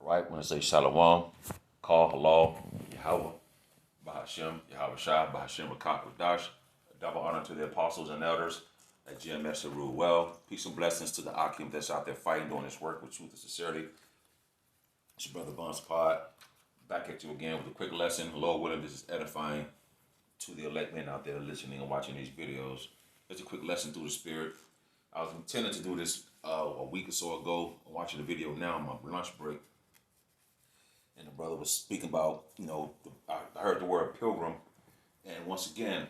right? When I say Shalom, call halal, Yahweh, Bahashem, Yahweh Shai, Bahashem, Rakak, Dash. Double honor to the apostles and elders that GMS should rule well. Peace and blessings to the Akim that's out there fighting, doing this work with truth and sincerity. It's your brother Bonds Pod. Back at you again with a quick lesson. Lord willing, this is edifying to the elect men out there listening and watching these videos. It's a quick lesson through the Spirit. I was intending to do this a week or so ago. I'm watching the video now on my lunch break. And the brother was speaking about, I heard the word pilgrim. And once again,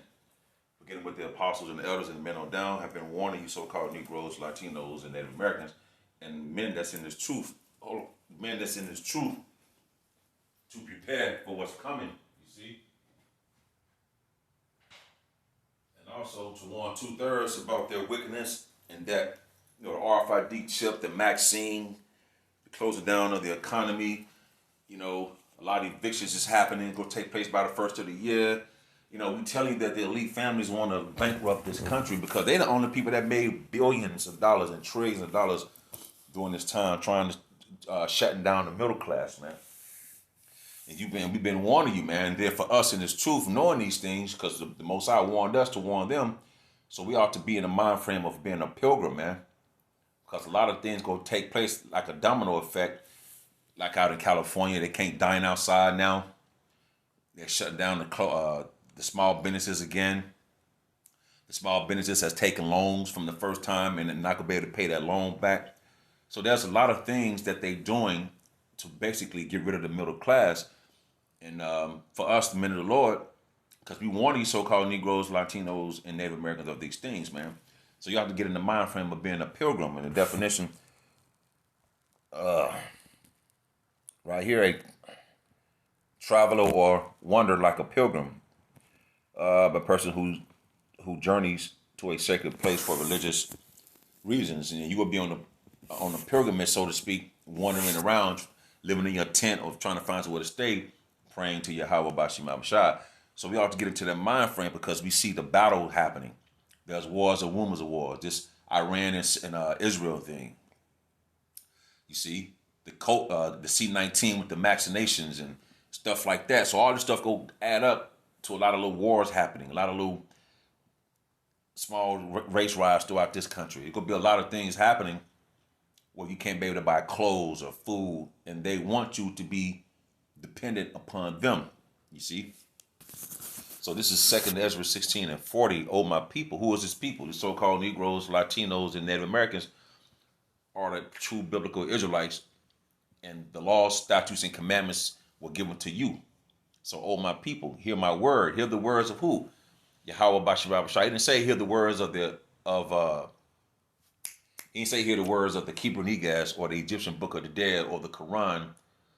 beginning with the apostles and the elders and the men on down, have been warning you so-called Negroes, Latinos, and Native Americans, and men that's in this truth, to prepare for what's coming, you see? And also to warn 2/3 about their wickedness, and that, the RFID chip, the vaccine, the closing down of the economy, a lot of evictions is happening, going to take place by the first of the year. We tell you that the elite families want to bankrupt this country because they're the only people that made billions of dollars and trillions of dollars during this time, trying to shutting down the middle class, man. And we've been warning you, man. There for us in this truth, knowing these things, because the Most High warned us to warn them. So we ought to be in the mind frame of being a pilgrim, man. Because a lot of things go take place like a domino effect. Like out in California, they can't dine outside now. They're shutting down the small businesses again. The small businesses has taken loans from the first time and not gonna be able to pay that loan back. So there's a lot of things that they're doing to basically get rid of the middle class. And for us, the men of the Lord, because we warn these so-called Negroes, Latinos, and Native Americans of these things, man. So you have to get in the mind frame of being a pilgrim. And the definition, right here, a traveler or wanderer like a pilgrim, a person who journeys to a sacred place for religious reasons. And you will be on a pilgrimage, so to speak, wandering around, living in your tent or trying to find somewhere to stay, praying to Yahweh Bashim Abishai. So we ought to get into that mind frame because we see the battle happening. There's wars or rumors of wars. This Iran and Israel thing. You see, the C-19 with the vaccinations and stuff like that. So all this stuff go add up to a lot of little wars happening, a lot of little small race riots throughout this country. It could be a lot of things happening where you can't be able to buy clothes or food, and they want you to be dependent upon them, you see? So this is 2 Ezra 16:40. Oh, my people. Who is this people? The so-called Negroes, Latinos, and Native Americans are the true biblical Israelites, and the laws, statutes, and commandments were given to you. So, oh, my people, hear my word. Hear the words of who? Yahweh Bashir. He didn't say hear the words of he didn't say hear the words of the Kibra Negas or the Egyptian Book of the Dead or the Quran,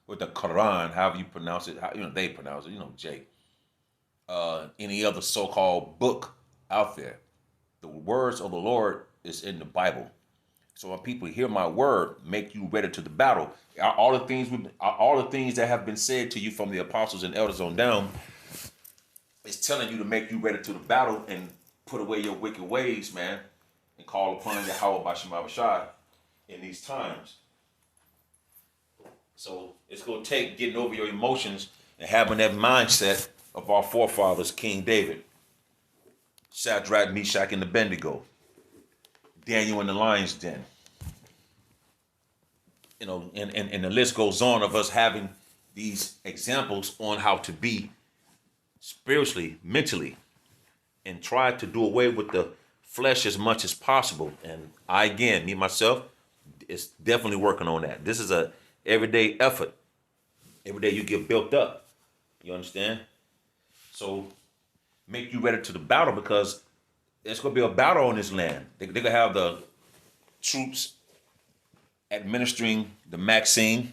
or the Quran, however you pronounce it, they pronounce it, Jay. Any other so-called book out there. The words of the Lord is in the Bible. So when people hear my word, make you ready to the battle. All the things that have been said to you from the apostles and elders on down is telling you to make you ready to the battle and put away your wicked ways, man, and call upon Yahweh Bashim Abishai in these times. So it's going to take getting over your emotions and having that mindset of our forefathers, King David, Shadrach, Meshach, and Abednego, Daniel in the lion's den. And the list goes on of us having these examples on how to be spiritually, mentally, and try to do away with the flesh as much as possible. And me myself, is definitely working on that. This is a everyday effort. Every day you get built up. You understand? So make you ready to the battle because it's going to be a battle on this land. They're going to have the troops administering the vaccine.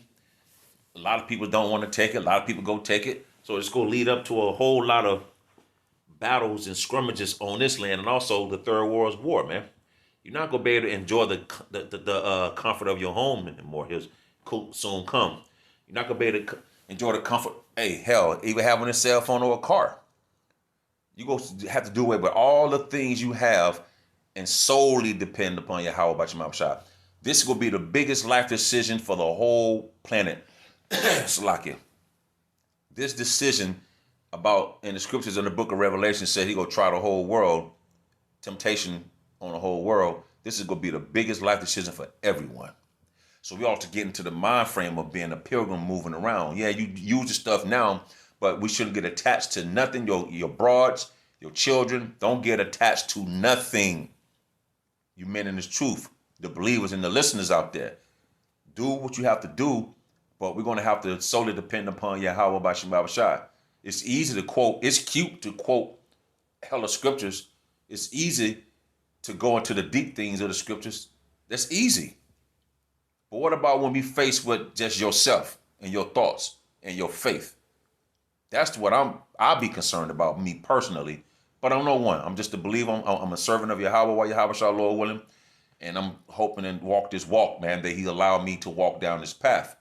A lot of people don't want to take it. A lot of people go take it. So it's going to lead up to a whole lot of battles and scrimmages on this land, and also the Third World War, man. You're not going to be able to enjoy the comfort of your home anymore. Here's soon come. You're not going to be able to enjoy the comfort. Hey, hell, even having a cell phone or a car. You're going to have to do away with all the things you have and solely depend upon Yahweh Bashim Abishai. This will be the biggest life decision for the whole planet. Salakia. This decision about in the scriptures in the book of Revelation said he gonna try the whole world, temptation on the whole world. This is gonna be the biggest life decision for everyone. So we ought to get into the mind frame of being a pilgrim moving around. Yeah, you use the stuff now, but we shouldn't get attached to nothing. Your broads, your children, don't get attached to nothing. You men in this truth, the believers and the listeners out there, do what you have to do, but we're going to have to solely depend upon Yahweh by Shema Shai. It's easy to quote. It's cute to quote hella scriptures. It's easy to go into the deep things of the scriptures. That's easy. But what about when we faced with just yourself and your thoughts and your faith? That's what I'll be concerned about, me personally. But I'm no one. I'm just a believer. I'm a servant of Yahweh, while Yahweh shall Lord willing. And I'm hoping and walk this walk, man, that he allowed me to walk down this path.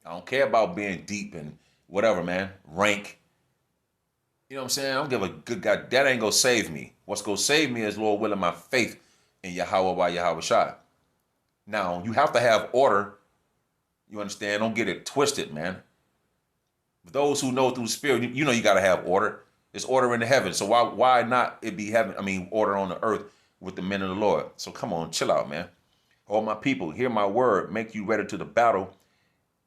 I don't care about being deep and whatever, man. Rank. You know what I'm saying? I don't give a good God. That ain't going to save me. What's going to save me is, Lord willing, my faith in Yahweh by Yahweh Shai. Now, you have to have order. You understand? Don't get it twisted, man. But those who know through the Spirit, you know you got to have order. It's order in the heavens. So why not it be heaven? I mean, order on the earth with the men of the Lord. So come on, chill out, man. All my people, hear my word, make you ready to the battle.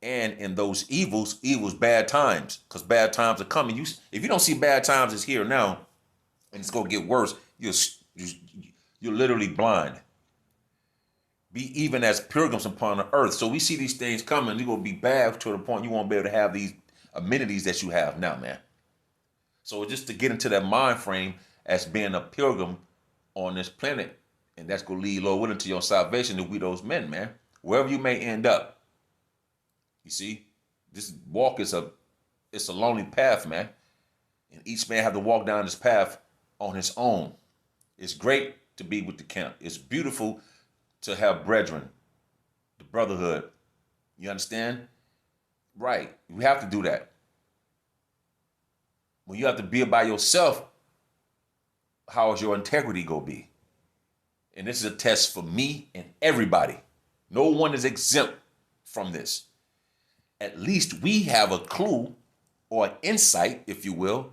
And in those evils, bad times, because bad times are coming. If you don't see bad times is here now, and it's gonna get worse, you're literally blind. Be even as pilgrims upon the earth. So we see these things coming. You're gonna be bad to the point you won't be able to have these amenities that you have now, man. So just to get into that mind frame as being a pilgrim on this planet, and that's gonna lead, Lord willing, to your salvation to be those men, man. Wherever you may end up. You see, this walk is it's a lonely path, man. And each man have to walk down this path on his own. It's great to be with the camp. It's beautiful to have brethren, the brotherhood. You understand? Right. We have to do that. When you have to be by yourself, how is your integrity going to be? And this is a test for me and everybody. No one is exempt from this. At least we have a clue or an insight, if you will,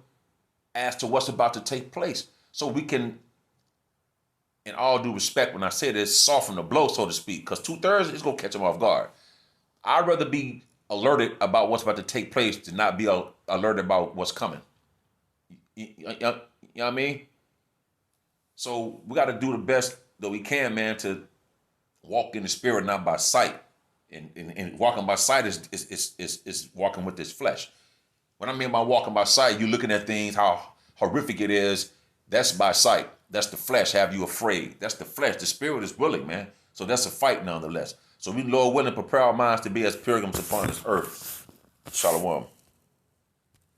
as to what's about to take place. So we can, in all due respect, when I say this, soften the blow, so to speak, because 2/3 is going to catch them off guard. I'd rather be alerted about what's about to take place than not be alerted about what's coming. You know what I mean? So we got to do the best that we can, man, to walk in the spirit, not by sight. And walking by sight is walking with this flesh. What I mean by walking by sight, you're looking at things, how horrific it is. That's by sight. That's the flesh. Have you afraid? That's the flesh. The spirit is willing, man. So that's a fight nonetheless. So we, Lord willing, prepare our minds to be as pilgrims upon this earth. Shalom.